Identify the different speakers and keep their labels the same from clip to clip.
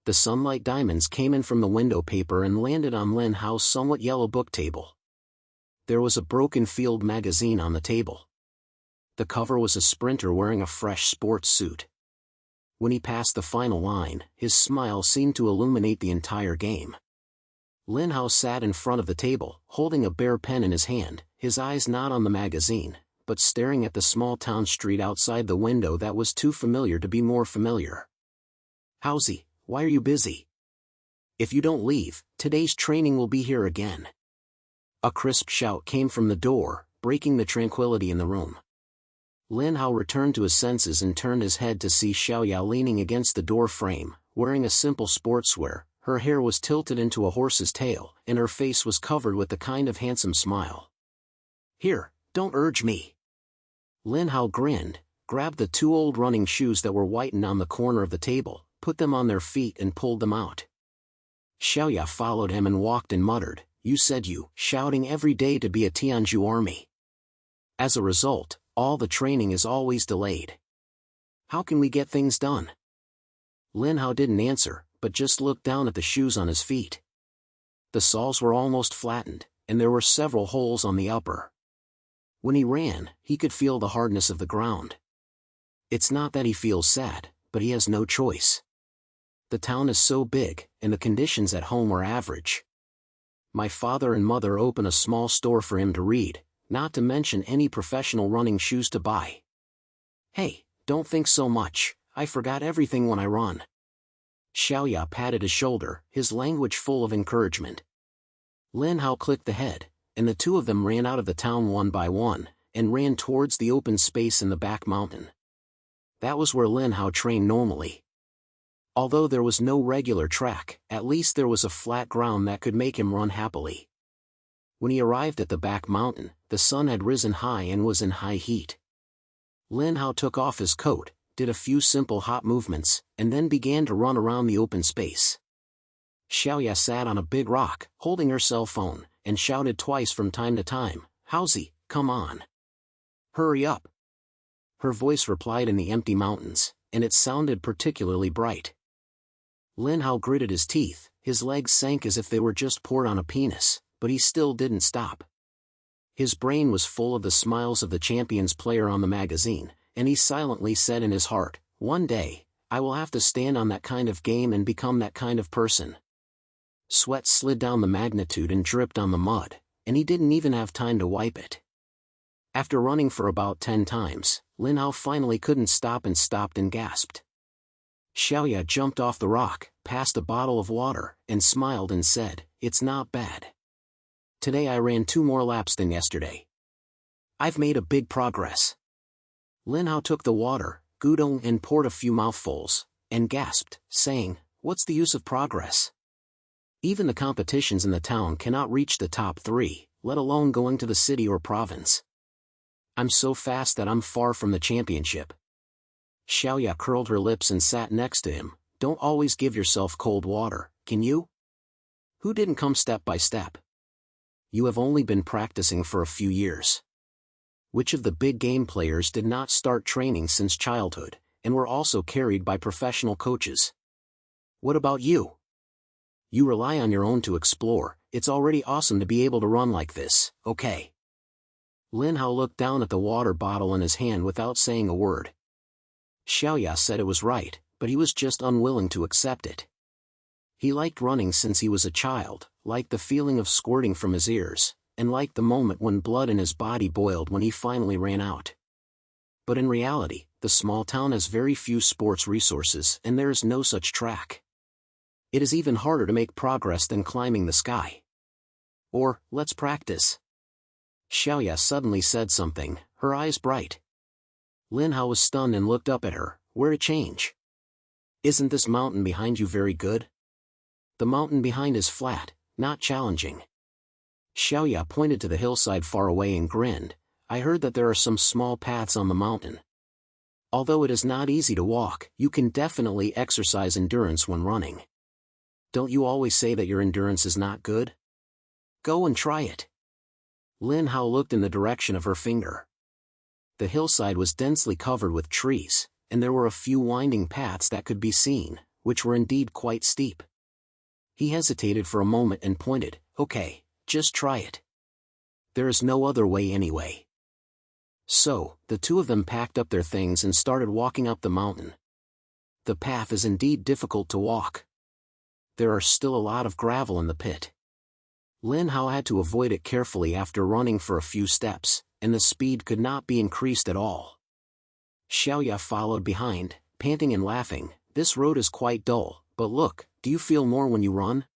Speaker 1: The sunlight diamonds came in from the window paper and landed on Lin Hao's somewhat yellow book table. There was a broken field magazine on the table. The cover was a sprinter wearing a fresh sports suit. When he passed the final line, his smile seemed to illuminate the entire game. Lin Hao sat in front of the table, holding a bare pen in his hand, his eyes not on the magazine, but staring at the small town street outside the window that was too familiar to be more familiar. "Howsy, why are you busy? If you don't leave, today's training will be here again." A crisp shout came from the door, breaking the tranquility in the room. Lin Hao returned to his senses and turned his head to see Xiaoya leaning against the door frame, wearing a simple sportswear. Her hair was tilted into a horse's tail, and her face was covered with the kind of handsome smile. "Here, don't urge me." Lin Hao grinned, grabbed the 2 old running shoes that were whitened on the corner of the table, put them on their feet and pulled them out. Xiaoya followed him and walked and muttered, "You said you, shouting every day to be a Tianzhu army. As a result, all the training is always delayed. How can we get things done?" Lin Hao didn't answer, but just looked down at the shoes on his feet. The soles were almost flattened, and there were several holes on the upper. When he ran, he could feel the hardness of the ground. It's not that he feels sad, but he has no choice. The town is so big, and the conditions at home are average. My father and mother open a small store for him to read, not to mention any professional running shoes to buy. "Hey, don't think so much, I forgot everything when I run." Xiaoya patted his shoulder, his language full of encouragement. Lin Hao clicked the head, and the 2 of them ran out of the town one by one, and ran towards the open space in the back mountain. That was where Lin Hao trained normally. Although there was no regular track, at least there was a flat ground that could make him run happily. When he arrived at the back mountain, the sun had risen high and was in high heat. Lin Hao took off his coat, did a few simple hop movements, and then began to run around the open space. Xiaoya sat on a big rock, holding her cell phone, and shouted twice from time to time, "Howsy, come on. Hurry up." Her voice replied in the empty mountains, and it sounded particularly bright. Lin Hao gritted his teeth, his legs sank as if they were just poured on a penis, but he still didn't stop. His brain was full of the smiles of the Champions player on the magazine, and he silently said in his heart, "One day, I will have to stand on that kind of game and become that kind of person." Sweat slid down the magnitude and dripped on the mud, and he didn't even have time to wipe it. After running for about 10 times, Lin Hao finally couldn't stop and stopped and gasped. Xiaoya jumped off the rock, passed a bottle of water, and smiled and said, "It's not bad. Today I ran 2 more laps than yesterday. I've made a big progress." Lin Hao took the water, gudong, and poured a few mouthfuls, and gasped, saying, "What's the use of progress? Even the competitions in the town cannot reach the top 3, let alone going to the city or province. I'm so fast that I'm far from the championship." Xiaoya curled her lips and sat next to him. "Don't always give yourself cold water, can you? Who didn't come step by step? You have only been practicing for a few years. Which of the big game players did not start training since childhood, and were also carried by professional coaches? What about you? You rely on your own to explore. It's already awesome to be able to run like this, okay?" Lin Hao looked down at the water bottle in his hand without saying a word. Xiaoya said it was right, but he was just unwilling to accept it. He liked running since he was a child, liked the feeling of squirting from his ears, and liked the moment when blood in his body boiled when he finally ran out. But in reality, the small town has very few sports resources and there is no such track. It is even harder to make progress than climbing the sky. Or, let's practice. Xiaoya suddenly said something, her eyes bright. Lin Hao was stunned and looked up at her. "Where to change? Isn't this mountain behind you very good?" "The mountain behind is flat, not challenging." Xiaoya pointed to the hillside far away and grinned. "I heard that there are some small paths on the mountain. Although it is not easy to walk, you can definitely exercise endurance when running. Don't you always say that your endurance is not good? Go and try it." Lin Hao looked in the direction of her finger. The hillside was densely covered with trees, and there were a few winding paths that could be seen, which were indeed quite steep. He hesitated for a moment and pointed, "Okay, just try it. There is no other way anyway." So, the two of them packed up their things and started walking up the mountain. The path is indeed difficult to walk. There are still a lot of gravel in the pit. Lin Hao had to avoid it carefully after running for a few steps, and the speed could not be increased at all. Xiaoya followed behind, panting and laughing. "This road is quite dull, but look, do you feel more when you run?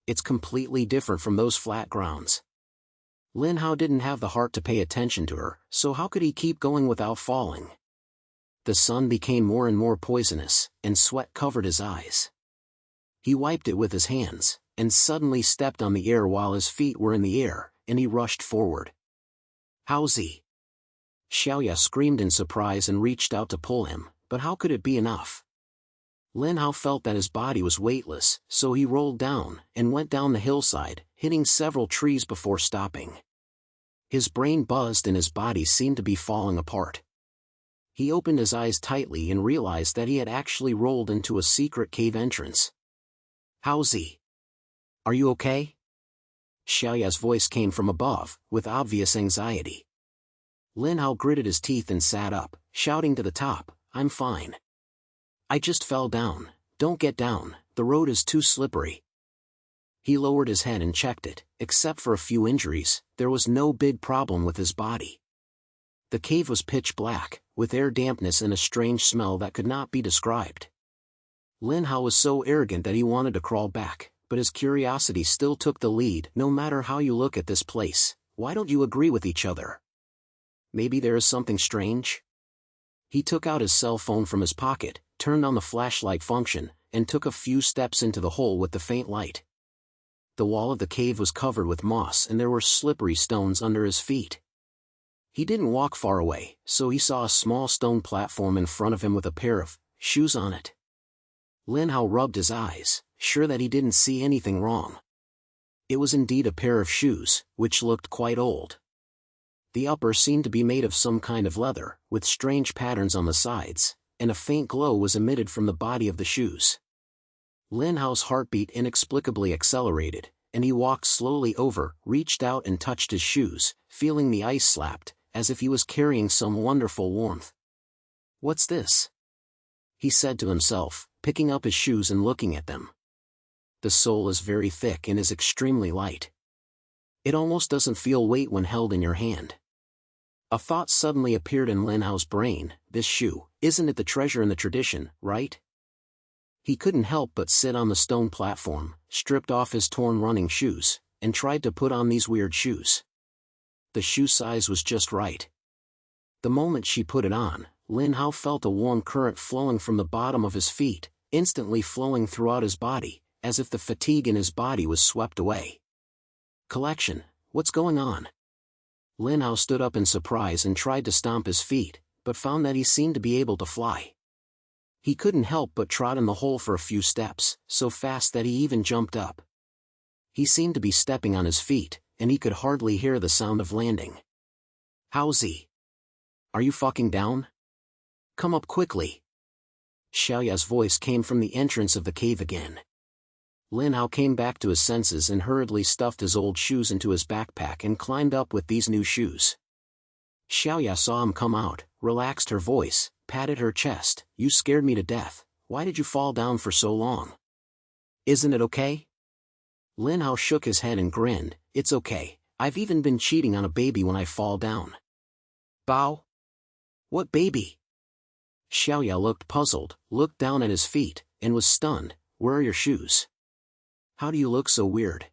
Speaker 1: It's completely different from those flat grounds." Lin Hao didn't have the heart to pay attention to her, so how could he keep going without falling? The sun became more and more poisonous, and sweat covered his eyes. He wiped it with his hands, and suddenly stepped on the air while his feet were in the air, and he rushed forward. "How's he?" Xiaoya screamed in surprise and reached out to pull him, but how could it be enough? Lin Hao felt that his body was weightless, so he rolled down, and went down the hillside, hitting several trees before stopping. His brain buzzed and his body seemed to be falling apart. He opened his eyes tightly and realized that he had actually rolled into a secret cave entrance. "How's he? Are you okay?" Xiaoya's voice came from above, with obvious anxiety. Lin Hao gritted his teeth and sat up, shouting to the top, "I'm fine. I just fell down. Don't get down, the road is too slippery." He lowered his head and checked it. Except for a few injuries, there was no big problem with his body. The cave was pitch black, with air dampness and a strange smell that could not be described. Lin Hao was so arrogant that he wanted to crawl back, but his curiosity still took the lead. "No matter how you look at this place, why don't you agree with each other? Maybe there is something strange?" He took out his cell phone from his pocket, turned on the flashlight function, and took a few steps into the hole with the faint light. The wall of the cave was covered with moss and there were slippery stones under his feet. He didn't walk far away, so he saw a small stone platform in front of him with a pair of shoes on it. Lin Hao rubbed his eyes, sure that he didn't see anything wrong. It was indeed a pair of shoes, which looked quite old. The upper seemed to be made of some kind of leather, with strange patterns on the sides, and a faint glow was emitted from the body of the shoes. Lin Hao's heartbeat inexplicably accelerated, and he walked slowly over, reached out and touched his shoes, feeling the ice slapped, as if he was carrying some wonderful warmth. "What's this?" he said to himself, picking up his shoes and looking at them. The sole is very thick and is extremely light. It almost doesn't feel weight when held in your hand. A thought suddenly appeared in Lin Hao's brain. This shoe, isn't it the treasure in the tradition, right? He couldn't help but sit on the stone platform, stripped off his torn running shoes, and tried to put on these weird shoes. The shoe size was just right. The moment she put it on, Lin Hao felt a warm current flowing from the bottom of his feet, instantly flowing throughout his body, as if the fatigue in his body was swept away. "Collection, what's going on?" Lin Hao stood up in surprise and tried to stomp his feet, but found that he seemed to be able to fly. He couldn't help but trot in the hole for a few steps, so fast that he even jumped up. He seemed to be stepping on his feet, and he could hardly hear the sound of landing. "How's he? Are you fucking down? Come up quickly." Xiaoya's voice came from the entrance of the cave again. Lin Hao came back to his senses and hurriedly stuffed his old shoes into his backpack and climbed up with these new shoes. Xiaoya saw him come out, relaxed her voice, patted her chest. "You scared me to death. Why did you fall down for so long? Isn't it okay?" Lin Hao shook his head and grinned. "It's okay, I've even been cheating on a baby when I fall down." "Bao? What baby?" Xiaoya looked puzzled, looked down at his feet, and was stunned. "Where are your shoes? How do you look so weird?"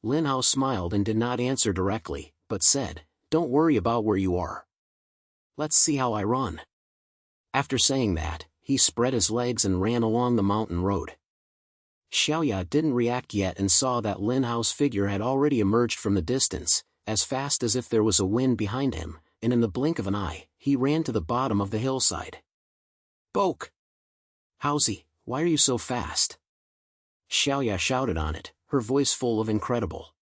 Speaker 1: Lin Hao smiled and did not answer directly, but said, "Don't worry about where you are. Let's see how I run." After saying that, he spread his legs and ran along the mountain road. Xiaoya didn't react yet and saw that Lin Hao's figure had already emerged from the distance, as fast as if there was a wind behind him, and in the blink of an eye, he ran to the bottom of the hillside. "Boke! How's he? Why are you so fast?" Xiaoya shouted on it, her voice full of incredible.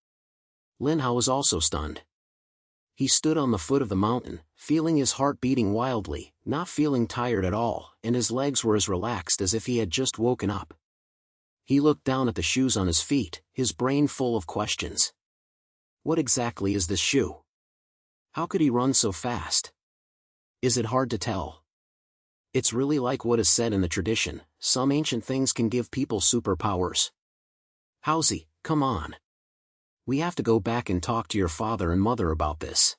Speaker 1: Lin Hao was also stunned. He stood on the foot of the mountain, feeling his heart beating wildly, not feeling tired at all, and his legs were as relaxed as if he had just woken up. He looked down at the shoes on his feet, his brain full of questions. What exactly is this shoe? How could he run so fast? Is it hard to tell? It's really like what is said in the tradition, some ancient things can give people superpowers. Howsy, come on. We have to go back and talk to your father and mother about this.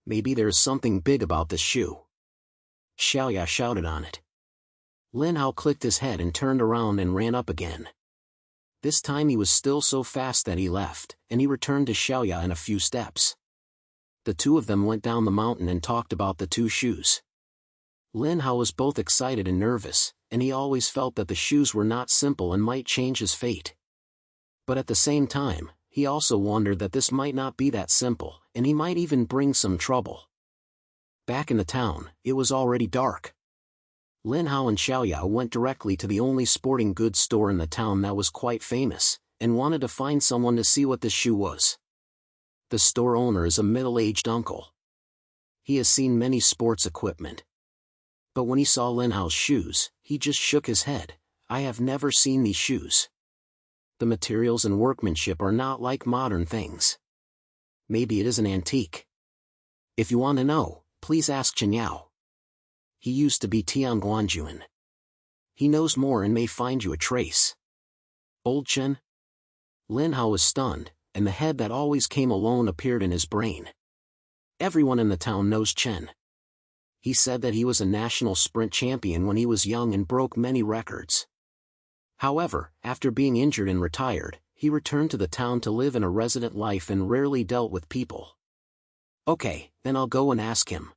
Speaker 1: Maybe there's something big about this shoe. Xiaoya shouted on it. Lin Hao clicked his head and turned around and ran up again. This time he was still so fast that he left, and he returned to Xiaoya in a few steps. The two of them went down the mountain and talked about the two shoes. Lin Hao was both excited and nervous, and he always felt that the shoes were not simple and might change his fate. But at the same time, he also wondered that this might not be that simple, and he might even bring some trouble. Back in the town, it was already dark. Lin Hao and Xiaoya went directly to the only sporting goods store in the town that was quite famous, and wanted to find someone to see what this shoe was. The store owner is a middle-aged uncle. He has seen many sports equipment. But when he saw Lin Hao's shoes, he just shook his head. I have never seen these shoes. The materials and workmanship are not like modern things. Maybe it is an antique. If you want to know, please ask Chen Yao. He used to be Tianguanjuan. He knows more and may find you a trace. Old Chen? Lin Hao was stunned, and the head that always came alone appeared in his brain. Everyone in the town knows Chen. He said that he was a national sprint champion when he was young and broke many records. However, after being injured and retired, he returned to the town to live in a resident life and rarely dealt with people. Okay, then I'll go and ask him.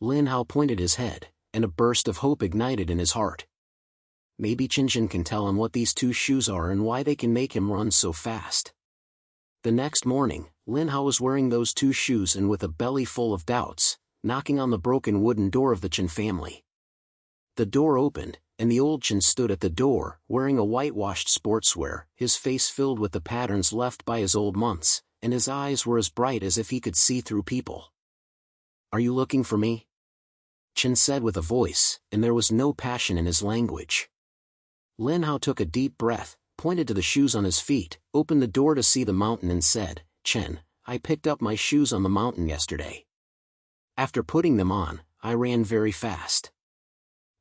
Speaker 1: Lin Hao pointed his head, and a burst of hope ignited in his heart. Maybe Chen can tell him what these two shoes are and why they can make him run so fast. The next morning, Lin Hao was wearing those two shoes and with a belly full of doubts, knocking on the broken wooden door of the Chen family. The door opened, and the old Chen stood at the door, wearing a whitewashed sportswear, his face filled with the patterns left by his old months, and his eyes were as bright as if he could see through people. Are you looking for me? Chen said with a voice, and there was no passion in his language. Lin Hao took a deep breath, pointed to the shoes on his feet, opened the door to see the mountain and said, Chen, I picked up my shoes on the mountain yesterday. After putting them on, I ran very fast.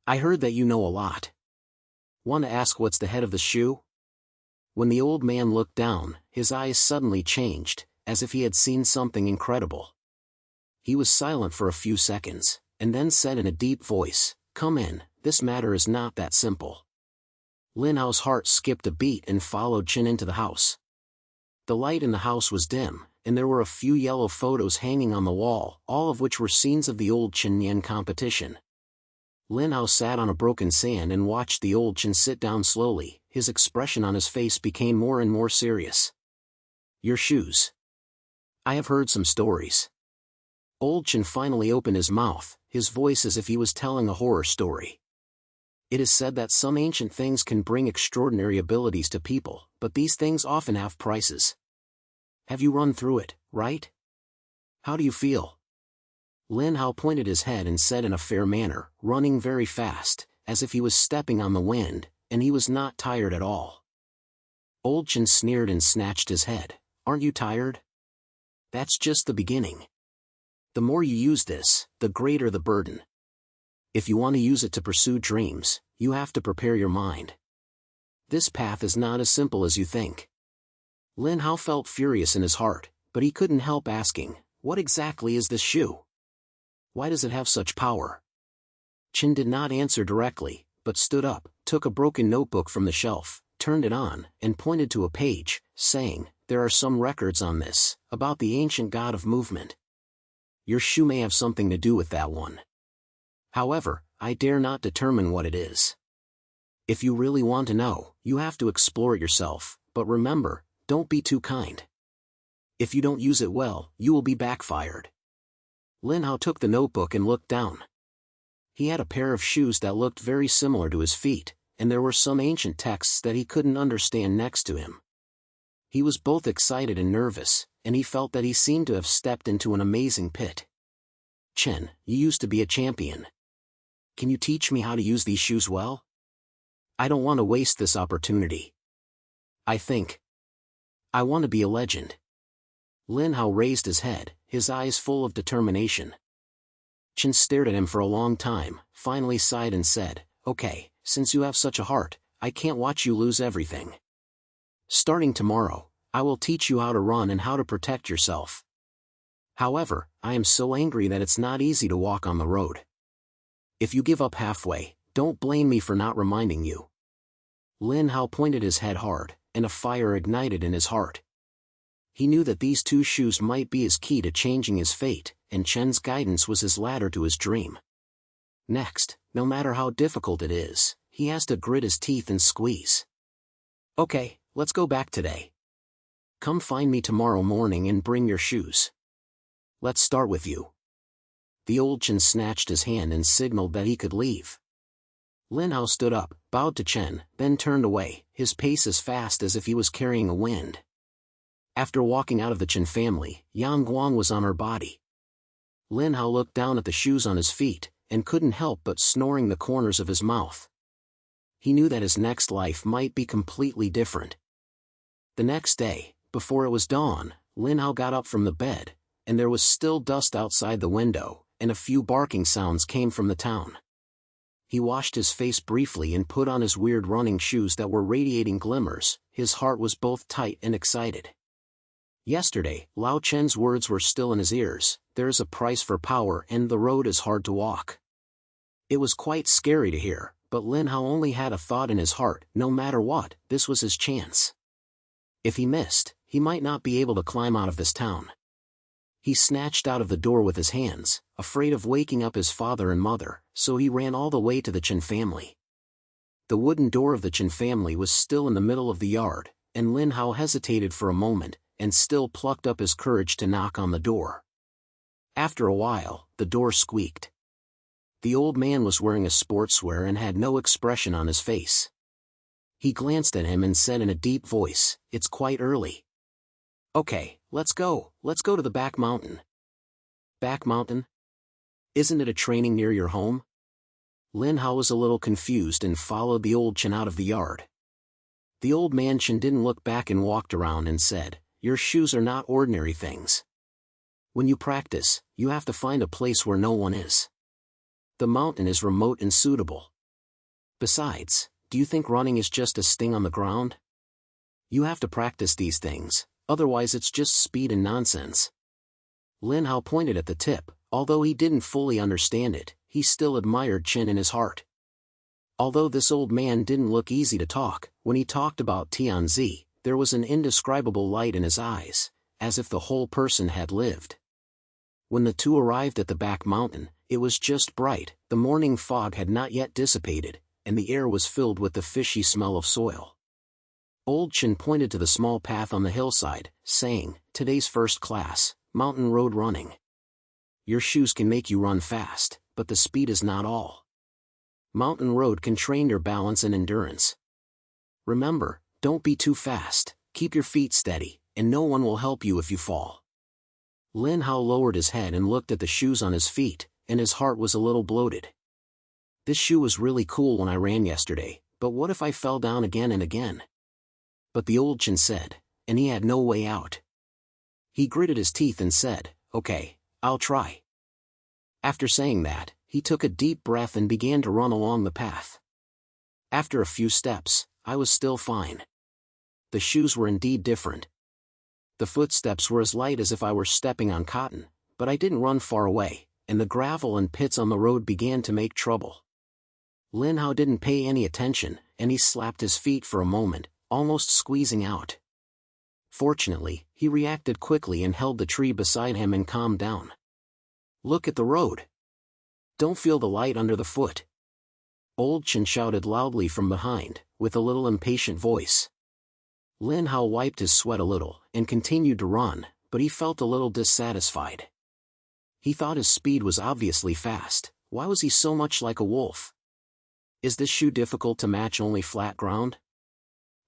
Speaker 1: I heard that you know a lot. Want to ask what's the head of the shoe? When the old man looked down, his eyes suddenly changed, as if he had seen something incredible. He was silent for a few seconds, and then said in a deep voice, Come in, this matter is not that simple. Lin Hao's heart skipped a beat and followed Chen into the house. The light in the house was dim, and there were a few yellow photos hanging on the wall, all of which were scenes of the old Chen Yan competition. Lin Hao sat on a broken sand and watched the old Chen sit down slowly. His expression on his face became more and more serious. Your shoes. I have heard some stories. Old Chen finally opened his mouth, his voice as if he was telling a horror story. It is said that some ancient things can bring extraordinary abilities to people, but these things often have prices. Have you run through it, right? How do you feel? Lin Hao pointed his head and said in a fair manner, running very fast, as if he was stepping on the wind, and he was not tired at all. Old Chen sneered and snatched his head. Aren't you tired? That's just the beginning. The more you use this, the greater the burden. If you want to use it to pursue dreams, you have to prepare your mind. This path is not as simple as you think. Lin Hao felt furious in his heart, but he couldn't help asking, what exactly is this shoe? Why does it have such power? Chen did not answer directly, but stood up, took a broken notebook from the shelf, turned it on, and pointed to a page, saying, There are some records on this, about the ancient god of movement. Your shoe may have something to do with that one. However, I dare not determine what it is. If you really want to know, you have to explore it yourself, but remember, don't be too kind. If you don't use it well, you will be backfired. Lin Hao took the notebook and looked down. He had a pair of shoes that looked very similar to his feet, and there were some ancient texts that he couldn't understand next to him. He was both excited and nervous, and he felt that he seemed to have stepped into an amazing pit. "Chen, you used to be a champion. Can you teach me how to use these shoes well? I don't want to waste this opportunity. I want to be a legend." Lin Hao raised his head, his eyes full of determination. Chen stared at him for a long time, finally sighed and said, "Okay, since you have such a heart, I can't watch you lose everything. Starting tomorrow, I will teach you how to run and how to protect yourself. However, I am so angry that it's not easy to walk on the road. If you give up halfway, don't blame me for not reminding you." Lin Hao pointed his head hard, and a fire ignited in his heart. He knew that these two shoes might be his key to changing his fate, and Chen's guidance was his ladder to his dream. Next, no matter how difficult it is, he has to grit his teeth and squeeze. "Okay, let's go back today. Come find me tomorrow morning and bring your shoes. Let's start with you." The old Chen snatched his hand and signaled that he could leave. Lin Hao stood up, bowed to Chen, then turned away, his pace as fast as if he was carrying a wind. After walking out of the Chen family, Yang Guang was on her body. Lin Hao looked down at the shoes on his feet, and couldn't help but snoring the corners of his mouth. He knew that his next life might be completely different. The next day, before it was dawn, Lin Hao got up from the bed, and there was still dust outside the window, and a few barking sounds came from the town. He washed his face briefly and put on his weird running shoes that were radiating glimmers. His heart was both tight and excited. Yesterday, Lao Chen's words were still in his ears: "There is a price for power and the road is hard to walk." It was quite scary to hear, but Lin Hao only had a thought in his heart: no matter what, this was his chance. If he missed, he might not be able to climb out of this town. He snatched out of the door with his hands, afraid of waking up his father and mother, so he ran all the way to the Chen family. The wooden door of the Chen family was still in the middle of the yard, and Lin Hao hesitated for a moment, and still plucked up his courage to knock on the door. After a while, the door squeaked. The old man was wearing a sportswear and had no expression on his face. He glanced at him and said in a deep voice, "It's quite early. Okay, let's go to the back mountain." "Back mountain? Isn't it a training near your home?" Lin Hao was a little confused and followed the old Chen out of the yard. The old man Chen didn't look back and walked around and said, "Your shoes are not ordinary things. When you practice, you have to find a place where no one is. The mountain is remote and suitable. Besides, do you think running is just a sting on the ground? You have to practice these things, otherwise it's just speed and nonsense." Lin Hao pointed at the tip. Although he didn't fully understand it, he still admired Chen in his heart. Although this old man didn't look easy to talk, when he talked about Tianzi, there was an indescribable light in his eyes, as if the whole person had lived. When the two arrived at the back mountain, it was just bright, the morning fog had not yet dissipated, and the air was filled with the fishy smell of soil. Old Chen pointed to the small path on the hillside, saying, "Today's first class, mountain road running. Your shoes can make you run fast, but the speed is not all. Mountain road can train your balance and endurance. Remember, don't be too fast, keep your feet steady, and no one will help you if you fall." Lin Hao lowered his head and looked at the shoes on his feet, and his heart was a little bloated. This shoe was really cool when I ran yesterday, but what if I fell down again and again? But the old Chen said, and he had no way out. He gritted his teeth and said, "Okay, I'll try." After saying that, he took a deep breath and began to run along the path. After a few steps, I was still fine. The shoes were indeed different. The footsteps were as light as if I were stepping on cotton, but I didn't run far away, and the gravel and pits on the road began to make trouble. Lin Hao didn't pay any attention, and he slapped his feet for a moment, almost squeezing out. Fortunately, he reacted quickly and held the tree beside him and calmed down. "Look at the road. Don't feel the light under the foot." Old Chen shouted loudly from behind, with a little impatient voice. Lin Hao wiped his sweat a little, and continued to run, but he felt a little dissatisfied. He thought his speed was obviously fast. Why was he so much like a wolf? Is this shoe difficult to match only flat ground?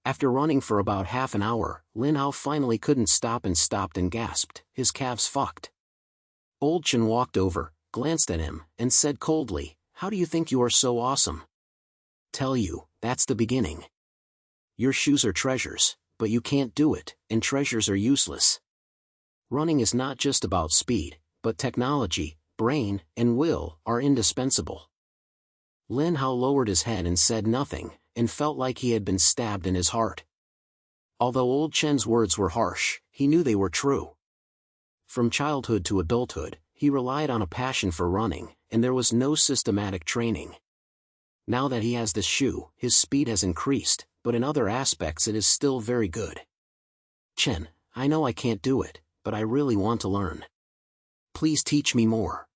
Speaker 1: After running for about half an hour, Lin Hao finally couldn't stop and stopped and gasped, his calves fucked. Old Chen walked over, glanced at him, and said coldly, "How do you think you are so awesome?" "Tell you, that's the beginning. Your shoes are treasures, but you can't do it, and treasures are useless. Running is not just about speed, but technology, brain, and will are indispensable." Lin Hao lowered his head and said nothing, and felt like he had been stabbed in his heart. Although Old Chen's words were harsh, he knew they were true. From childhood to adulthood, he relied on a passion for running, and there was no systematic training. Now that he has this shoe, his speed has increased, but in other aspects it is still very good. "Chen, I know I can't do it, but I really want to learn. Please teach me more."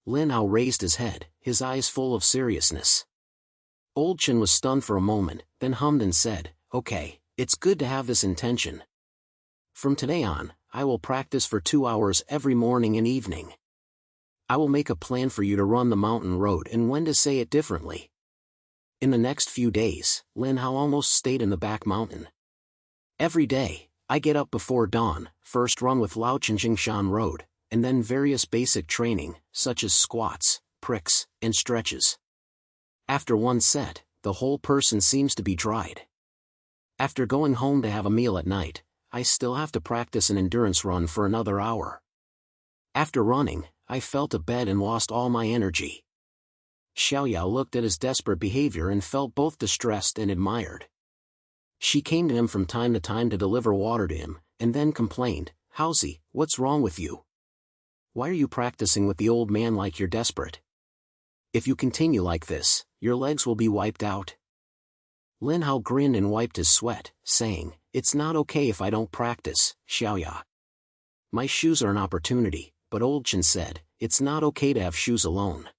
Speaker 1: Lin Hao raised his head, his eyes full of seriousness. Old Chen was stunned for a moment, then hummed and said, "Okay, it's good to have this intention. From today on, I will practice for 2 hours every morning and evening. I will make a plan for you to run the mountain road and when to say it differently." In the next few days, Lin Hao almost stayed in the back mountain. "Every day, I get up before dawn, first run with Lao Chen Jingshan Road, and then various basic training, such as squats, pricks, and stretches. After one set, the whole person seems to be dried. After going home to have a meal at night, I still have to practice an endurance run for another hour. After running, I felt a bed and lost all my energy." Xiaoyao looked at his desperate behavior and felt both distressed and admired. She came to him from time to time to deliver water to him, and then complained, "Haozi, what's wrong with you? Why are you practicing with the old man like you're desperate? If you continue like this, your legs will be wiped out." Lin Hao grinned and wiped his sweat, saying, "It's not okay if I don't practice, Xiaoya. My shoes are an opportunity," but Old Chen said, "It's not okay to have shoes alone.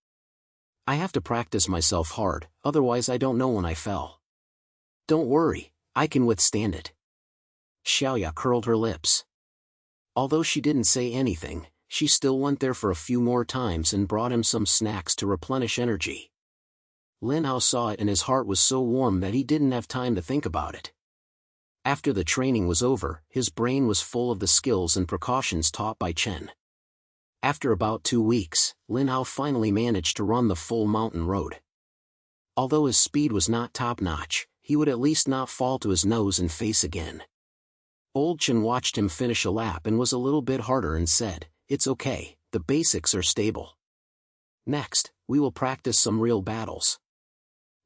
Speaker 1: I have to practice myself hard, otherwise I don't know when I fell. Don't worry, I can withstand it." Xiaoya curled her lips. Although she didn't say anything, she still went there for a few more times and brought him some snacks to replenish energy. Lin Hao saw it and his heart was so warm that he didn't have time to think about it. After the training was over, his brain was full of the skills and precautions taught by Chen. After about 2 weeks, Lin Hao finally managed to run the full mountain road. Although his speed was not top-notch, he would at least not fall to his nose and face again. Old Chen watched him finish a lap and was a little bit harder and said, "It's okay, the basics are stable. Next, we will practice some real battles.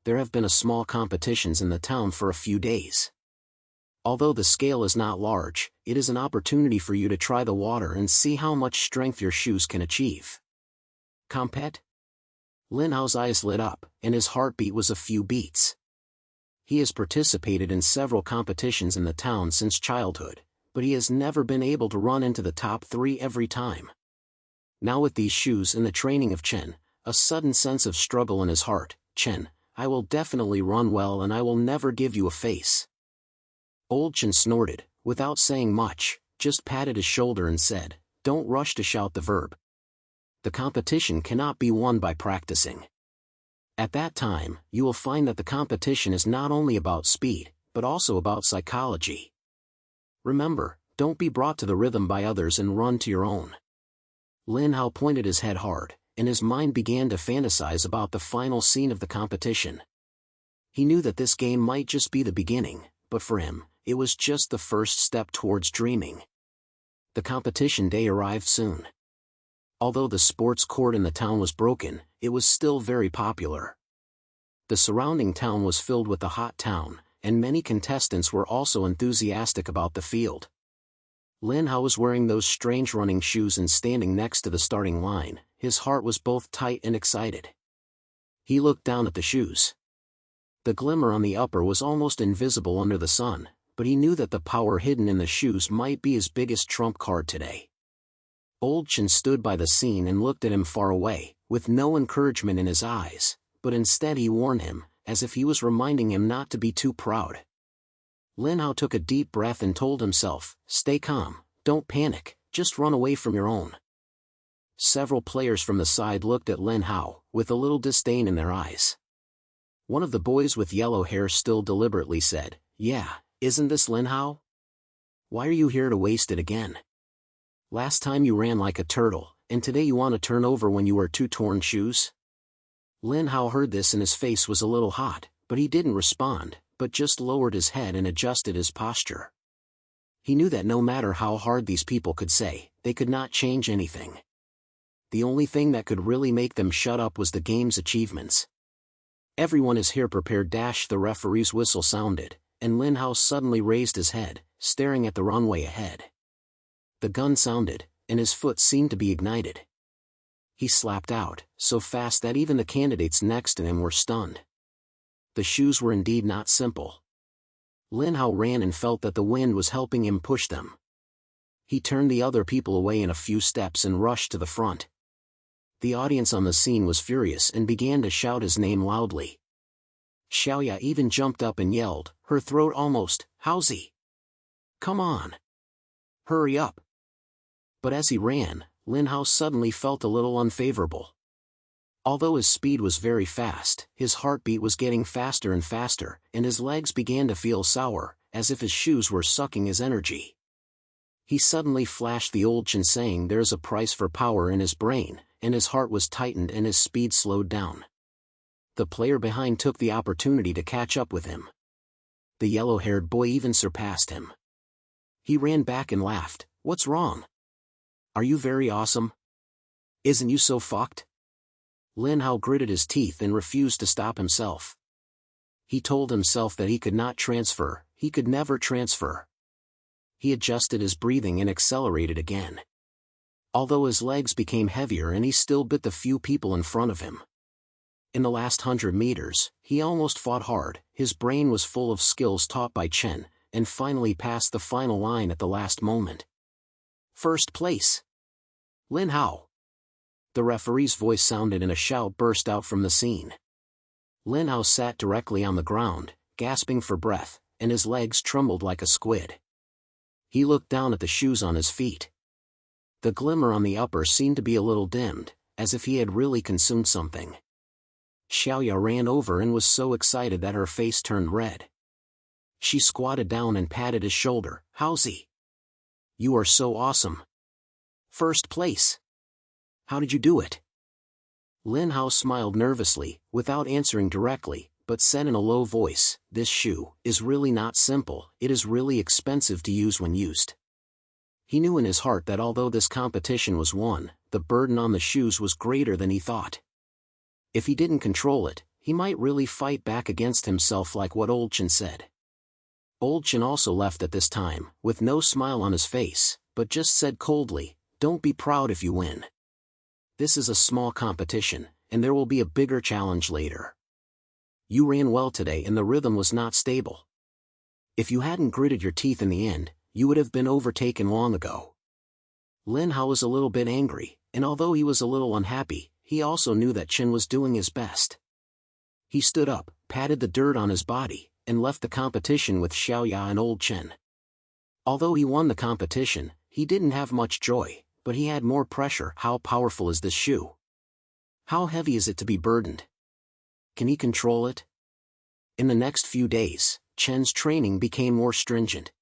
Speaker 1: There have been a small competitions in the town for a few days. Although the scale is not large, it is an opportunity for you to try the water and see how much strength your shoes can achieve. Compet?" Lin Hao's eyes lit up, and his heartbeat was a few beats. He has participated in several competitions in the town since childhood, but he has never been able to run into the top 3 every time. Now with these shoes and the training of Chen, a sudden sense of struggle in his heart, "Chen, I will definitely run well and I will never give you a face." Old Chen snorted, without saying much, just patted his shoulder and said, "Don't rush to shout the verb. The competition cannot be won by practicing. At that time, you will find that the competition is not only about speed, but also about psychology. Remember, don't be brought to the rhythm by others and run to your own." Lin Hao pointed his head hard, and his mind began to fantasize about the final scene of the competition. He knew that this game might just be the beginning, but for him, it was just the first step towards dreaming. The competition day arrived soon. Although the sports court in the town was broken, it was still very popular. The surrounding town was filled with the hot town, and many contestants were also enthusiastic about the field. Lin Hao was wearing those strange running shoes and standing next to the starting line, his heart was both tight and excited. He looked down at the shoes. The glimmer on the upper was almost invisible under the sun, but he knew that the power hidden in the shoes might be his biggest trump card today. Old Chen stood by the scene and looked at him far away, with no encouragement in his eyes, but instead he warned him, as if he was reminding him not to be too proud. Lin Hao took a deep breath and told himself, "Stay calm, don't panic, just run away from your own." Several players from the side looked at Lin Hao, with a little disdain in their eyes. One of the boys with yellow hair still deliberately said, Yeah, isn't this Lin Hao? Why are you here to waste it again? Last time you ran like a turtle, and today you want to turn over when you wear two torn shoes? Lin Hao heard this and his face was a little hot, but he didn't respond, but just lowered his head and adjusted his posture. He knew that no matter how hard these people could say, they could not change anything. The only thing that could really make them shut up was the game's achievements. Everyone is here prepared. The referee's whistle sounded, and Lin Hao suddenly raised his head, staring at the runway ahead. The gun sounded, and his foot seemed to be ignited. He slapped out, so fast that even the candidates next to him were stunned. The shoes were indeed not simple. Lin Hao ran and felt that the wind was helping him push them. He turned the other people away in a few steps and rushed to the front. The audience on the scene was furious and began to shout his name loudly. Xiaoya even jumped up and yelled, her throat almost housey. Come on! Hurry up! But as he ran, Lin Hao suddenly felt a little unfavorable. Although his speed was very fast, his heartbeat was getting faster and faster, and his legs began to feel sour, as if his shoes were sucking his energy. He suddenly flashed the old Chen saying there's a price for power in his brain, and his heart was tightened and his speed slowed down. The player behind took the opportunity to catch up with him. The yellow-haired boy even surpassed him. He ran back and laughed. What's wrong? Are you very awesome? Isn't you so fucked? Lin Hao gritted his teeth and refused to stop himself. He told himself that he could not transfer, he could never transfer. He adjusted his breathing and accelerated again. Although his legs became heavier and he still bit the few people in front of him. In the last 100 meters, he almost fought hard, his brain was full of skills taught by Chen, and finally passed the final line at the last moment. First place! Lin Hao! The referee's voice sounded and a shout burst out from the scene. Lin Hao sat directly on the ground, gasping for breath, and his legs trembled like a squid. He looked down at the shoes on his feet. The glimmer on the upper seemed to be a little dimmed, as if he had really consumed something. Xiaoya ran over and was so excited that her face turned red. She squatted down and patted his shoulder. How's-he? You are so awesome. First place. How did you do it? Lin Hao smiled nervously, without answering directly, but said in a low voice, this shoe is really not simple, it is really expensive to use when used. He knew in his heart that although this competition was won, the burden on the shoes was greater than he thought. If he didn't control it, he might really fight back against himself like what old Chen said. Old Chen also left at this time, with no smile on his face, but just said coldly, don't be proud if you win. This is a small competition, and there will be a bigger challenge later. You ran well today and the rhythm was not stable. If you hadn't gritted your teeth in the end, you would have been overtaken long ago. Lin Hao was a little bit angry, and although he was a little unhappy, he also knew that Chen was doing his best. He stood up, patted the dirt on his body, and left the competition with Xiaoya and old Chen. Although he won the competition, he didn't have much joy, but he had more pressure. How powerful is this shoe? How heavy is it to be burdened? Can he control it? In the next few days, Chen's training became more stringent.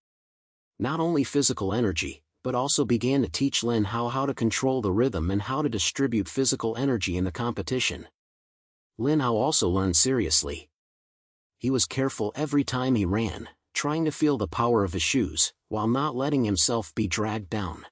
Speaker 1: Not only physical energy, but also began to teach Lin Hao how to control the rhythm and how to distribute physical energy in the competition. Lin Hao also learned seriously. He was careful every time he ran, trying to feel the power of his shoes, while not letting himself be dragged down.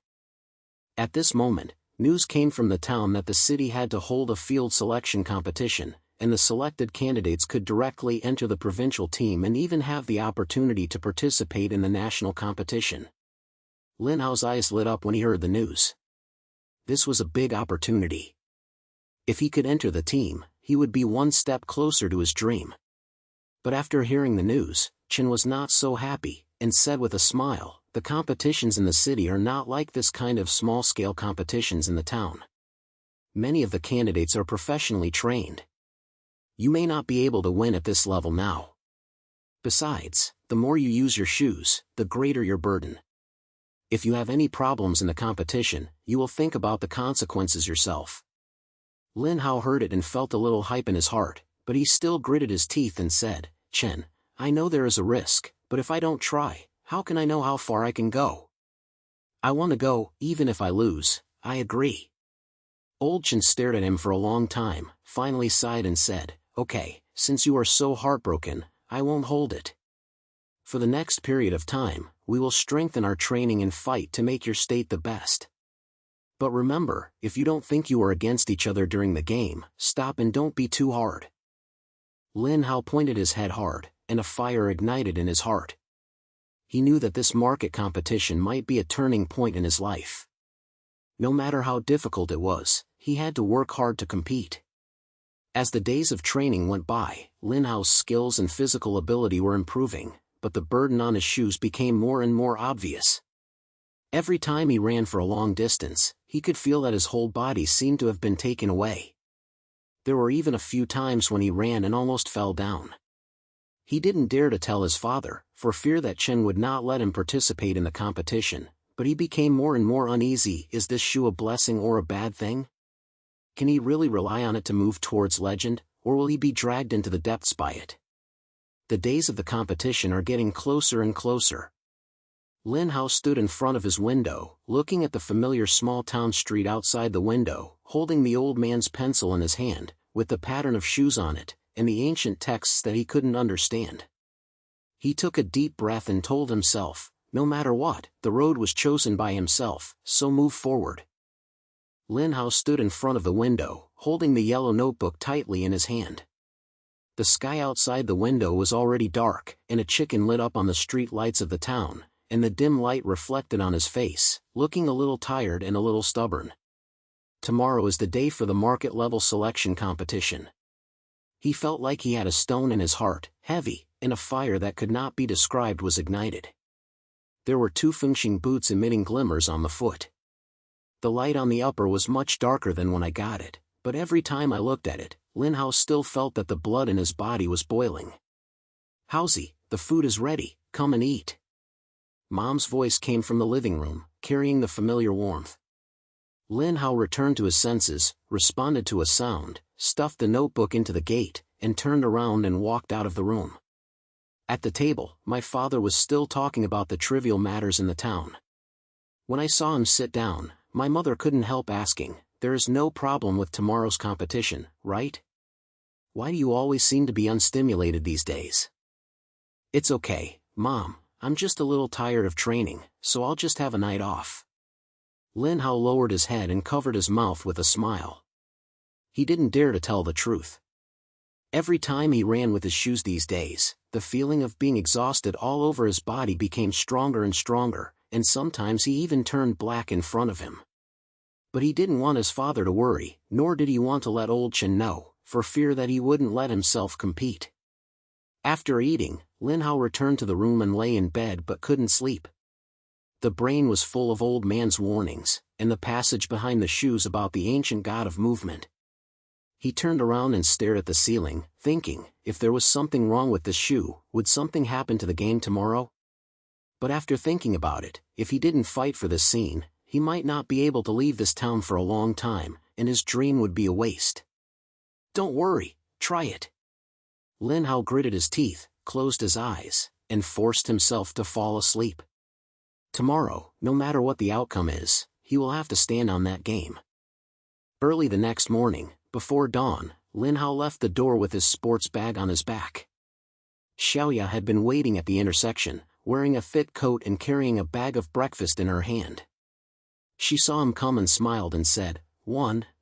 Speaker 1: At this moment, news came from the town that the city had to hold a field selection competition, and the selected candidates could directly enter the provincial team and even have the opportunity to participate in the national competition. Lin Hao's eyes lit up when he heard the news. This was a big opportunity. If he could enter the team, he would be one step closer to his dream. But after hearing the news, Chen was not so happy, and said with a smile, the competitions in the city are not like this kind of small-scale competitions in the town. Many of the candidates are professionally trained. You may not be able to win at this level now. Besides, the more you use your shoes, the greater your burden. If you have any problems in the competition, you will think about the consequences yourself. Lin Hao heard it and felt a little hype in his heart, but he still gritted his teeth and said, Chen, I know there is a risk, But if I don't try, how can I know how far I can go? I want to go, even if I lose, I agree. Old Chen stared at him for a long time, finally sighed and said, okay, since you are so heartbroken, I won't hold it. For the next period of time, we will strengthen our training and fight to make your state the best. But remember, if you don't think you are against each other during the game, stop and don't be too hard. Lin Hao pointed his head hard, and a fire ignited in his heart. He knew that this market competition might be a turning point in his life. No matter how difficult it was, he had to work hard to compete. As the days of training went by, Lin Hao's skills and physical ability were improving, but the burden on his shoes became more and more obvious. Every time he ran for a long distance, he could feel that his whole body seemed to have been taken away. There were even a few times when he ran and almost fell down. He didn't dare to tell his father, for fear that Chen would not let him participate in the competition, but he became more and more uneasy. Is this shoe a blessing or a bad thing? Can he really rely on it to move towards legend, or will he be dragged into the depths by it? The days of the competition are getting closer and closer. Lin Hao stood in front of his window, looking at the familiar small-town street outside the window, holding the old man's pencil in his hand, with the pattern of shoes on it, and the ancient texts that he couldn't understand. He took a deep breath and told himself, no matter what, the road was chosen by himself, so move forward. Lin Hao stood in front of the window, holding the yellow notebook tightly in his hand. The sky outside the window was already dark, and a chicken lit up on the street lights of the town, and the dim light reflected on his face, looking a little tired and a little stubborn. Tomorrow is the day for the market-level selection competition. He felt like he had a stone in his heart, heavy, and a fire that could not be described was ignited. There were two Fengxing boots emitting glimmers on the foot. The light on the upper was much darker than when I got it, but every time I looked at it, Lin Hao still felt that the blood in his body was boiling. Howsy, the food is ready, come and eat. Mom's voice came from the living room, carrying the familiar warmth. Lin Hao returned to his senses, responded to a sound, stuffed the notebook into the gate, and turned around and walked out of the room. At the table, my father was still talking about the trivial matters in the town. When I saw him sit down, my mother couldn't help asking, there is no problem with tomorrow's competition, right? Why do you always seem to be unstimulated these days? It's okay, Mom, I'm just a little tired of training, so I'll just have a night off. Lin Hao lowered his head and covered his mouth with a smile. He didn't dare to tell the truth. Every time he ran with his shoes these days, the feeling of being exhausted all over his body became stronger and stronger, and sometimes he even turned black in front of him. But he didn't want his father to worry, nor did he want to let old Chen know, for fear that he wouldn't let himself compete. After eating, Lin Hao returned to the room and lay in bed but couldn't sleep. The brain was full of old man's warnings, and the passage behind the shoes about the ancient god of movement. He turned around and stared at the ceiling, thinking, if there was something wrong with this shoe, would something happen to the game tomorrow? But after thinking about it, if he didn't fight for this scene, he might not be able to leave this town for a long time, and his dream would be a waste. Don't worry, try it. Lin Hao gritted his teeth, closed his eyes, and forced himself to fall asleep. Tomorrow, no matter what the outcome is, he will have to stand on that game. Early the next morning, before dawn, Lin Hao left the door with his sports bag on his back. Xiaoya had been waiting at the intersection, wearing a thick coat and carrying a bag of breakfast in her hand. She saw him come and smiled and said,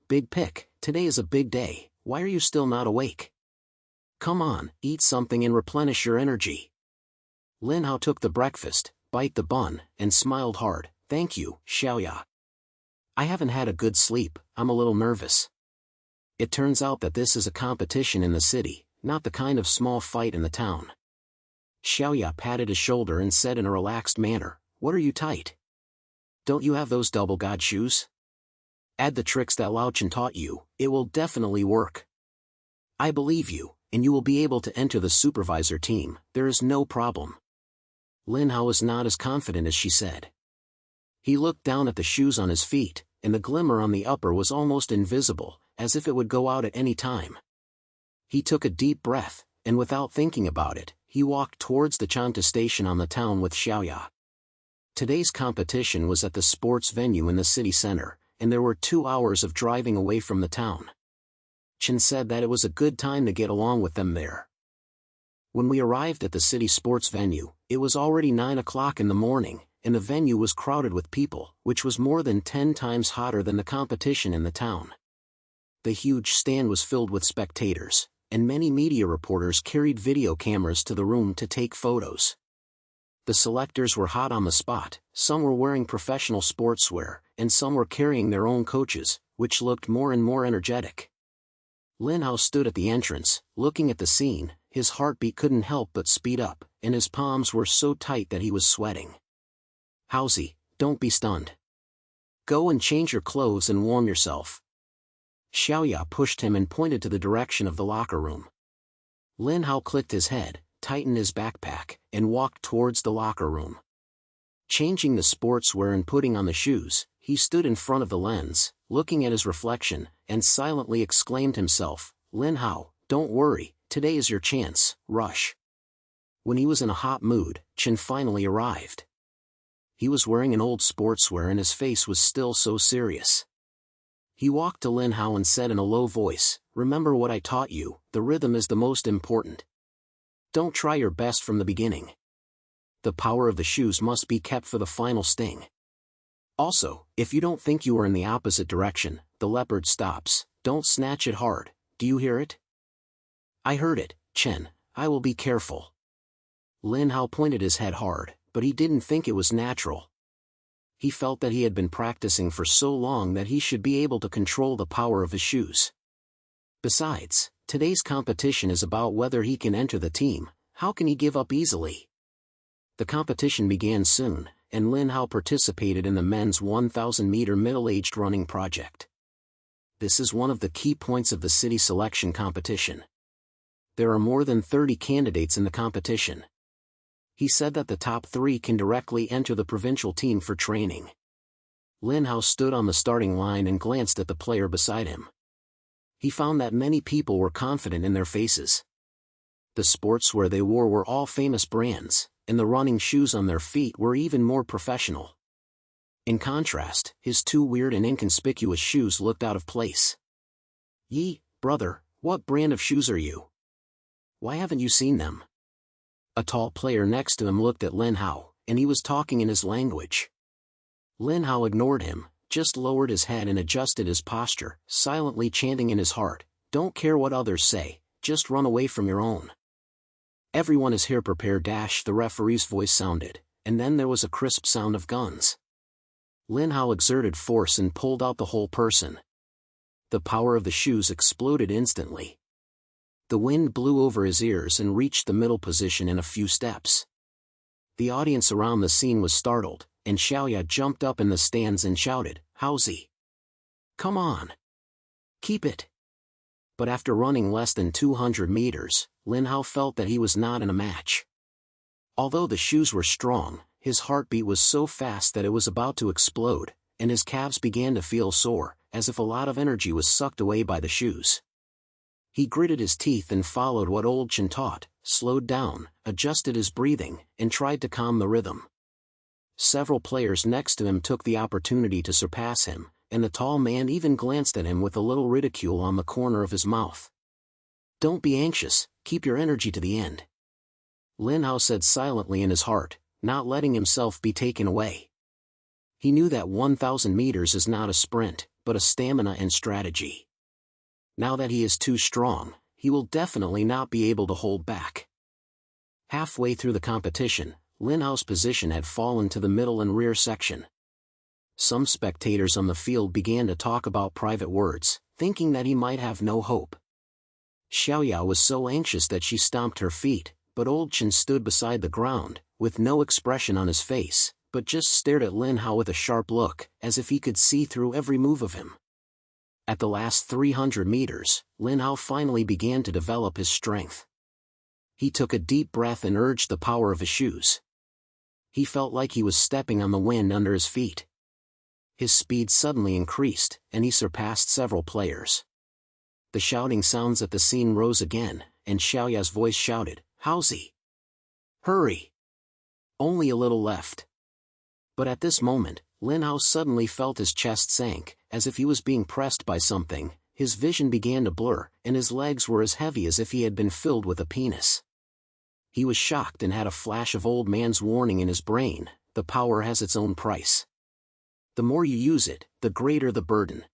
Speaker 1: Big Pick, today is a big day, why are you still not awake? Come on, eat something and replenish your energy. Lin Hao took the breakfast, bite the bun, and smiled hard, thank you, Xiaoya. I haven't had a good sleep, I'm a little nervous. It turns out that this is a competition in the city, not the kind of small fight in the town. Xiaoya patted his shoulder and said in a relaxed manner, what are you tight? Don't you have those double god shoes? Add the tricks that Lao Chen taught you, it will definitely work. I believe you, and you will be able to enter the supervisor team, there is no problem. Lin Hao was not as confident as she said. He looked down at the shoes on his feet, and the glimmer on the upper was almost invisible, as if it would go out at any time. He took a deep breath, and without thinking about it, he walked towards the Chanta station on the town with Xiaoya. Today's competition was at the sports venue in the city center, and there were 2 hours of driving away from the town. Chen said that it was a good time to get along with them there. When we arrived at the city sports venue, it was already 9 o'clock in the morning, and the venue was crowded with people, which was more than 10 times hotter than the competition in the town. The huge stand was filled with spectators, and many media reporters carried video cameras to the room to take photos. The selectors were hot on the spot, some were wearing professional sportswear, and some were carrying their own coaches, which looked more and more energetic. Lin Hao stood at the entrance, looking at the scene. His heartbeat couldn't help but speed up, and his palms were so tight that he was sweating. "Haozi, don't be stunned. Go and change your clothes and warm yourself." Xiaoya pushed him and pointed to the direction of the locker room. Lin Hao clicked his head, tightened his backpack, and walked towards the locker room. Changing the sportswear and putting on the shoes, he stood in front of the lens, looking at his reflection, and silently exclaimed himself, "Lin Hao, don't worry, today is your chance, rush." When he was in a hot mood, Chen finally arrived. He was wearing an old sportswear and his face was still so serious. He walked to Lin Hao and said in a low voice, "Remember what I taught you, the rhythm is the most important. Don't try your best from the beginning. The power of the shoes must be kept for the final sting. Also, if you don't think you are in the opposite direction, the leopard stops, don't snatch it hard, do you hear it?" "I heard it, Chen, I will be careful." Lin Hao pointed his head hard, but he didn't think it was natural. He felt that he had been practicing for so long that he should be able to control the power of his shoes. Besides, today's competition is about whether he can enter the team. How can he give up easily? The competition began soon, and Lin Hao participated in the men's 1,000-meter middle-aged running project. This is one of the key points of the city selection competition. There are more than 30 candidates in the competition. He said that the top 3 can directly enter the provincial team for training. Lin Hao stood on the starting line and glanced at the player beside him. He found that many people were confident in their faces. The sportswear they wore were all famous brands, and the running shoes on their feet were even more professional. In contrast, his 2 weird and inconspicuous shoes looked out of place. "Yi, brother, what brand of shoes are you? Why haven't you seen them?" A tall player next to him looked at Lin Hao, and he was talking in his language. Lin Hao ignored him, just lowered his head and adjusted his posture, silently chanting in his heart, "Don't care what others say, just run away from your own." "Everyone is here, prepare." The referee's voice sounded, and then there was a crisp sound of guns. Lin Hao exerted force and pulled out the whole person. The power of the shoes exploded instantly. The wind blew over his ears and reached the middle position in a few steps. The audience around the scene was startled, and Xiaoya jumped up in the stands and shouted, "Haozi! Come on! Keep it!" But after running less than 200 meters, Lin Hao felt that he was not in a match. Although the shoes were strong, his heartbeat was so fast that it was about to explode, and his calves began to feel sore, as if a lot of energy was sucked away by the shoes. He gritted his teeth and followed what old Chen taught, slowed down, adjusted his breathing, and tried to calm the rhythm. Several players next to him took the opportunity to surpass him, and the tall man even glanced at him with a little ridicule on the corner of his mouth. "Don't be anxious, keep your energy to the end," Lin Hao said silently in his heart, not letting himself be taken away. He knew that 1,000 meters is not a sprint, but a stamina and strategy. Now that he is too strong, he will definitely not be able to hold back. Halfway through the competition, Lin Hao's position had fallen to the middle and rear section. Some spectators on the field began to talk about private words, thinking that he might have no hope. Xiaoya was so anxious that she stomped her feet, but old Chen stood beside the ground, with no expression on his face, but just stared at Lin Hao with a sharp look, as if he could see through every move of him. At the last 300 meters, Lin Hao finally began to develop his strength. He took a deep breath and urged the power of his shoes. He felt like he was stepping on the wind under his feet. His speed suddenly increased, and he surpassed several players. The shouting sounds at the scene rose again, and Xiaoya's voice shouted, "Haozi! Hurry! Only a little left. But at this moment, Lin Hao suddenly felt his chest sank, as if he was being pressed by something. His vision began to blur, and his legs were as heavy as if he had been filled with a penis. He was shocked and had a flash of old man's warning in his brain: the power has its own price. The more you use it, the greater the burden.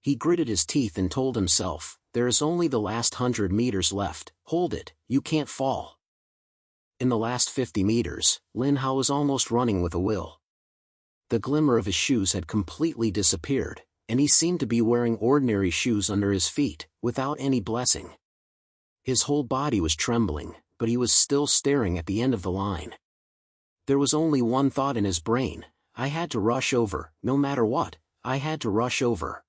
Speaker 1: He gritted his teeth and told himself, there is only the last 100 meters left, hold it, you can't fall. In the last 50 meters, Lin Hao was almost running with a will. The glimmer of his shoes had completely disappeared, and he seemed to be wearing ordinary shoes under his feet, without any blessing. His whole body was trembling, but he was still staring at the end of the line. There was only one thought in his brain: I had to rush over, no matter what, I had to rush over.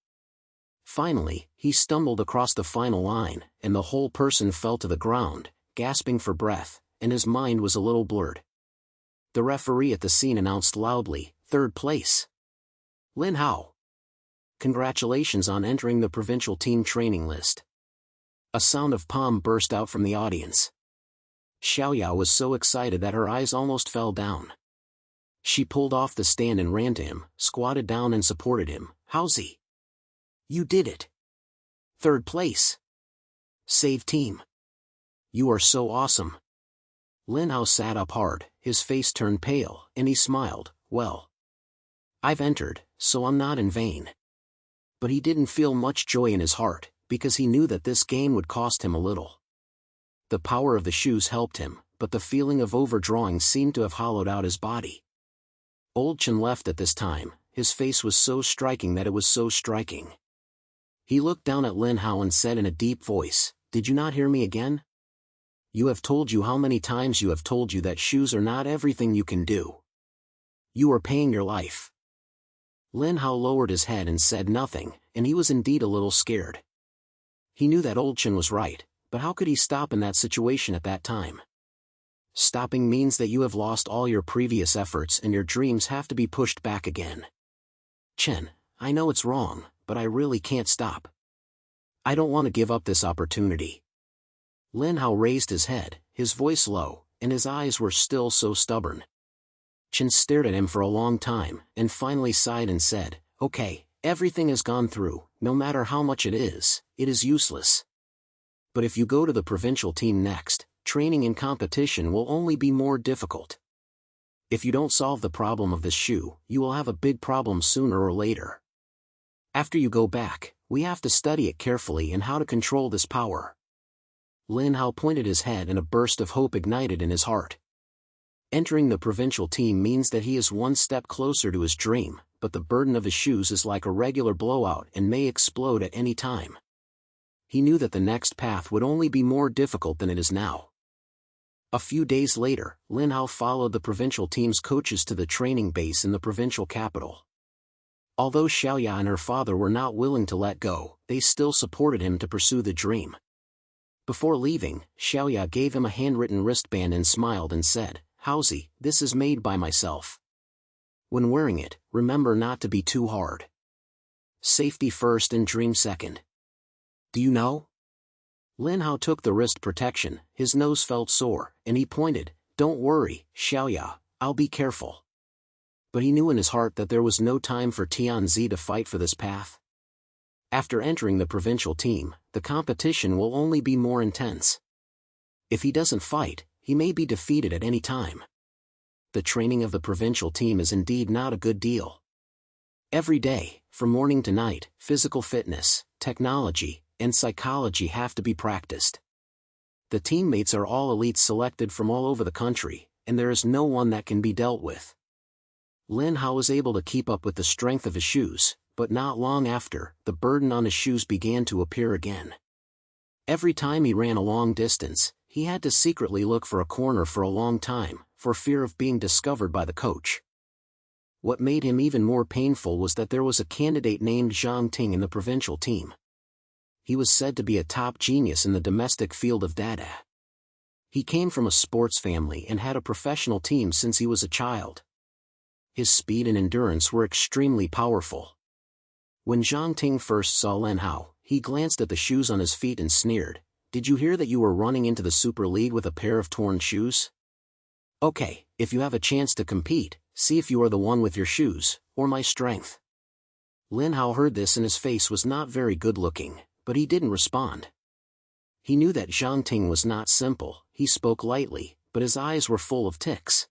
Speaker 1: Finally, he stumbled across the final line, and the whole person fell to the ground, gasping for breath, and his mind was a little blurred. The referee at the scene announced loudly, "Third place. Lin Hao. Congratulations on entering the provincial team training list." A sound of palm burst out from the audience. Xiaoya was so excited that her eyes almost fell down. She pulled off the stand and ran to him, squatted down and supported him. "How's-y? You did it. Third place. Save team. You are so awesome." Lin Hao sat up hard, his face turned pale, and he smiled. "Well, I've entered, so I'm not in vain." But he didn't feel much joy in his heart, because he knew that this game would cost him a little. The power of the shoes helped him, but the feeling of overdrawing seemed to have hollowed out his body. Old Chen left at this time. His face was so striking that it was so striking. He looked down at Lin Hao and said in a deep voice, "Did you not hear me again? You have told you how many times you have told you that shoes are not everything you can do. You are paying your life." Lin Hao lowered his head and said nothing, and he was indeed a little scared. He knew that Old Chen was right, but how could he stop in that situation at that time? Stopping means that you have lost all your previous efforts and your dreams have to be pushed back again. "Chen, I know it's wrong, but I really can't stop. I don't want to give up this opportunity." Lin Hao raised his head, his voice low, and his eyes were still so stubborn. Chen stared at him for a long time, and finally sighed and said, "Okay, everything has gone through, no matter how much it is useless. But if you go to the provincial team next, training and competition will only be more difficult. If you don't solve the problem of this shoe, you will have a big problem sooner or later. After you go back, we have to study it carefully and how to control this power." Lin Hao pointed his head and a burst of hope ignited in his heart. Entering the provincial team means that he is one step closer to his dream, but the burden of his shoes is like a regular blowout and may explode at any time. He knew that the next path would only be more difficult than it is now. A few days later, Lin Hao followed the provincial team's coaches to the training base in the provincial capital. Although Xiaoya and her father were not willing to let go, they still supported him to pursue the dream. Before leaving, Xiaoya gave him a handwritten wristband and smiled and said, "How's-y, this is made by myself. When wearing it, remember not to be too hard. Safety first and dream second. Do you know?" Lin Hao took the wrist protection, his nose felt sore, and he pointed, "Don't worry, Xiaoya, I'll be careful." But he knew in his heart that there was no time for Tianzi to fight for this path. After entering the provincial team, the competition will only be more intense. If he doesn't fight, he may be defeated at any time. The training of the provincial team is indeed not a good deal. Every day, from morning to night, physical fitness, technology, and psychology have to be practiced. The teammates are all elites selected from all over the country, and there is no one that can be dealt with. Lin Hao was able to keep up with the strength of his shoes, but not long after, the burden on his shoes began to appear again. Every time he ran a long distance, he had to secretly look for a corner for a long time, for fear of being discovered by the coach. What made him even more painful was that there was a candidate named Zhang Ting in the provincial team. He was said to be a top genius in the domestic field of dada. He came from a sports family and had a professional team since he was a child. His speed and endurance were extremely powerful. When Zhang Ting first saw Lin Hao, he glanced at the shoes on his feet and sneered, "Did you hear that you were running into the Super League with a pair of torn shoes? Okay, if you have a chance to compete, see if you are the one with your shoes, or my strength. Lin Hao heard this and his face was not very good looking, but he didn't respond. He knew that Zhang Ting was not simple. He spoke lightly, but his eyes were full of tics.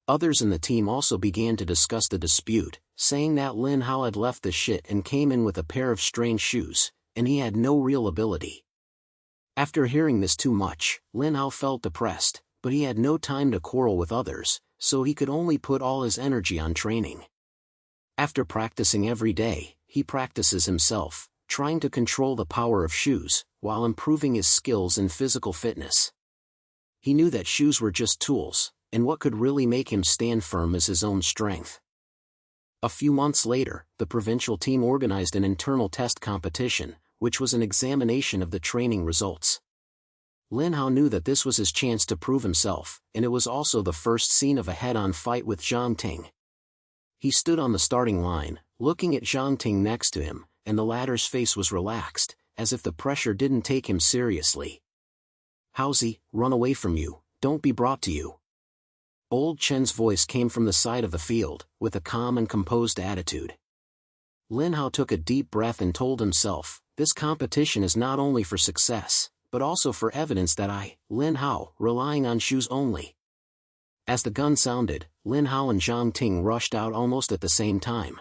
Speaker 1: Others in the team also began to discuss the dispute, saying that Lin Hao had left the shit and came in with a pair of strange shoes, and he had no real ability. After hearing this too much, Lin Hao felt depressed, but he had no time to quarrel with others, so he could only put all his energy on training. After practicing every day, he practices himself, trying to control the power of shoes, while improving his skills and physical fitness. He knew that shoes were just tools, and what could really make him stand firm is his own strength. A few months later, the provincial team organized an internal test competition, which was an examination of the training results. Lin Hao knew that this was his chance to prove himself, and it was also the first scene of a head-on fight with Zhang Ting. He stood on the starting line, looking at Zhang Ting next to him, and the latter's face was relaxed, as if the pressure didn't take him seriously. "Haozi, run away from you, don't be brought to you." Old Chen's voice came from the side of the field, with a calm and composed attitude. Lin Hao took a deep breath and told himself, this competition is not only for success, but also for evidence that I, Lin Hao, relying on shoes only. As the gun sounded, Lin Hao and Zhang Ting rushed out almost at the same time.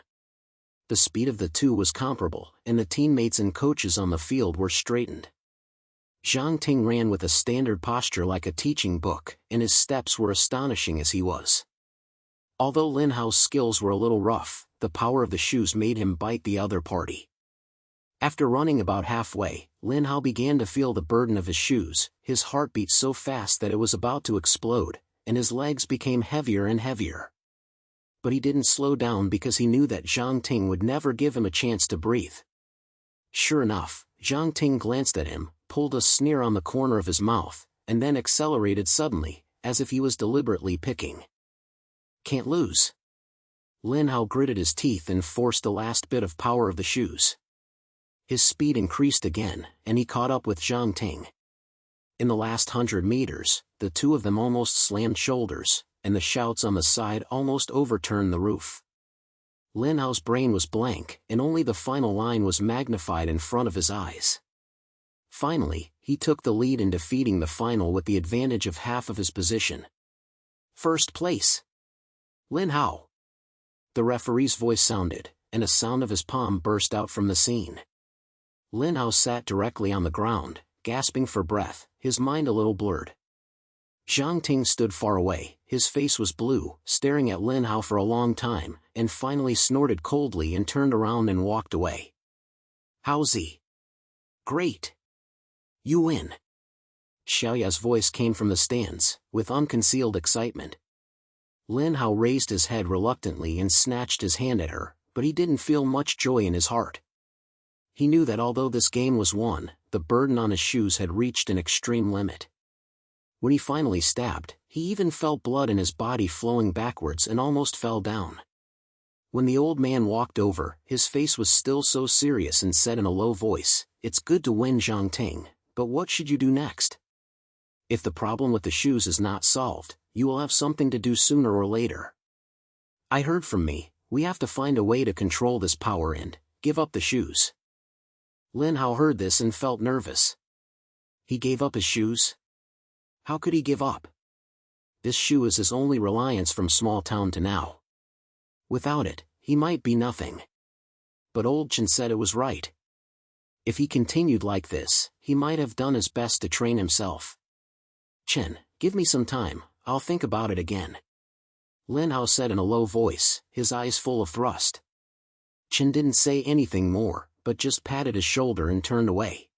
Speaker 1: The speed of the two was comparable, and the teammates and coaches on the field were straightened. Zhang Ting ran with a standard posture like a teaching book, and his steps were astonishing as he was. Although Lin Hao's skills were a little rough, the power of the shoes made him bite the other party. After running about halfway, Lin Hao began to feel the burden of his shoes. His heart beat so fast that it was about to explode, and his legs became heavier and heavier. But he didn't slow down because he knew that Zhang Ting would never give him a chance to breathe. Sure enough, Zhang Ting glanced at him, pulled a sneer on the corner of his mouth, and then accelerated suddenly, as if he was deliberately picking. "Can't lose." Lin Hao gritted his teeth and forced the last bit of power of the shoes. His speed increased again, and he caught up with Zhang Ting. In the last 100 meters, the two of them almost slammed shoulders, and the shouts on the side almost overturned the roof. Lin Hao's brain was blank, and only the final line was magnified in front of his eyes. Finally, he took the lead in defeating the final with the advantage of half of his position. "First place! Lin Hao!" The referee's voice sounded, and a sound of his palm burst out from the scene. Lin Hao sat directly on the ground, gasping for breath, his mind a little blurred. Zhang Ting stood far away, his face was blue, staring at Lin Hao for a long time, and finally snorted coldly and turned around and walked away. "Haozi! Great! You win!" Xiaoya's voice came from the stands, with unconcealed excitement. Lin Hao raised his head reluctantly and snatched his hand at her, but he didn't feel much joy in his heart. He knew that although this game was won, the burden on his shoes had reached an extreme limit. When he finally stabbed, he even felt blood in his body flowing backwards and almost fell down. When the old man walked over, his face was still so serious and said in a low voice, "It's good to win, Zhang Ting, but what should you do next? If the problem with the shoes is not solved, you will have something to do sooner or later. I heard from me, we have to find a way to control this power and give up the shoes." Lin Hao heard this and felt nervous. He gave up his shoes? How could he give up? This shoe is his only reliance from small town to now. Without it, he might be nothing. But old Chen said it was right. If he continued like this, he might have done his best to train himself. "Chen, give me some time, I'll think about it again," Lin Hao said in a low voice, his eyes full of thrust. Chen didn't say anything more, but just patted his shoulder and turned away.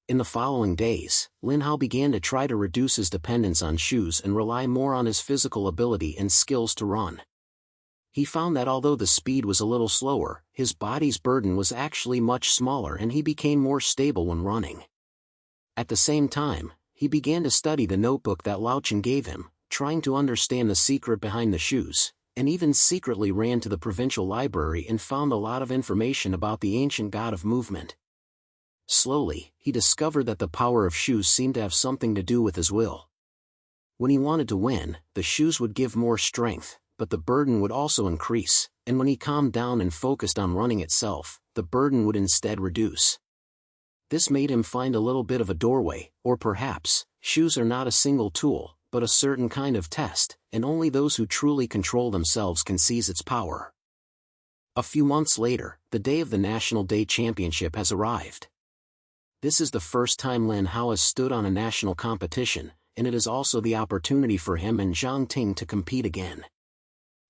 Speaker 1: In the following days, Lin Hao began to try to reduce his dependence on shoes and rely more on his physical ability and skills to run. He found that although the speed was a little slower, his body's burden was actually much smaller and he became more stable when running. At the same time, he began to study the notebook that Lao Chen gave him, trying to understand the secret behind the shoes, and even secretly ran to the provincial library and found a lot of information about the ancient god of movement. Slowly, he discovered that the power of shoes seemed to have something to do with his will. When he wanted to win, the shoes would give more strength, but the burden would also increase, and when he calmed down and focused on running itself, the burden would instead reduce. This made him find a little bit of a doorway, or perhaps, shoes are not a single tool, but a certain kind of test, and only those who truly control themselves can seize its power. A few months later, the day of the National Day Championship has arrived. This is the first time Lin Hao has stood on a national competition, and it is also the opportunity for him and Zhang Ting to compete again.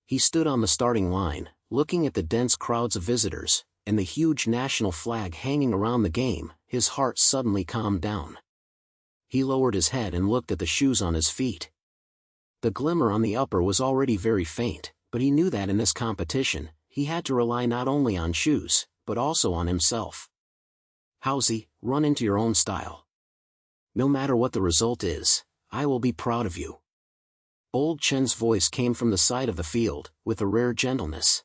Speaker 1: He stood on the starting line, looking at the dense crowds of visitors, and the huge national flag hanging around the game. His heart suddenly calmed down. He lowered his head and looked at the shoes on his feet. The glimmer on the upper was already very faint, but he knew that in this competition, he had to rely not only on shoes, but also on himself. Haozi, run into your own style. No matter what the result is, I will be proud of you. Old Chen's voice came from the side of the field, with a rare gentleness.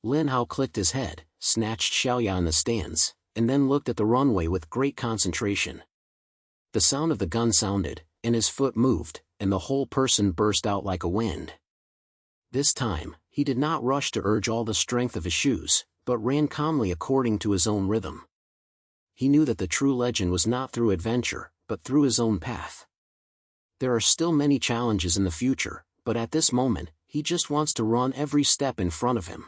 Speaker 1: Lin Hao clicked his head, snatched Xiaoya in the stands, and then looked at the runway with great concentration. The sound of the gun sounded, and his foot moved, and the whole person burst out like a wind. This time, he did not rush to urge all the strength of his shoes, but ran calmly according to his own rhythm. He knew that the true legend was not through adventure, but through his own path. There are still many challenges in the future, but at this moment, he just wants to run every step in front of him.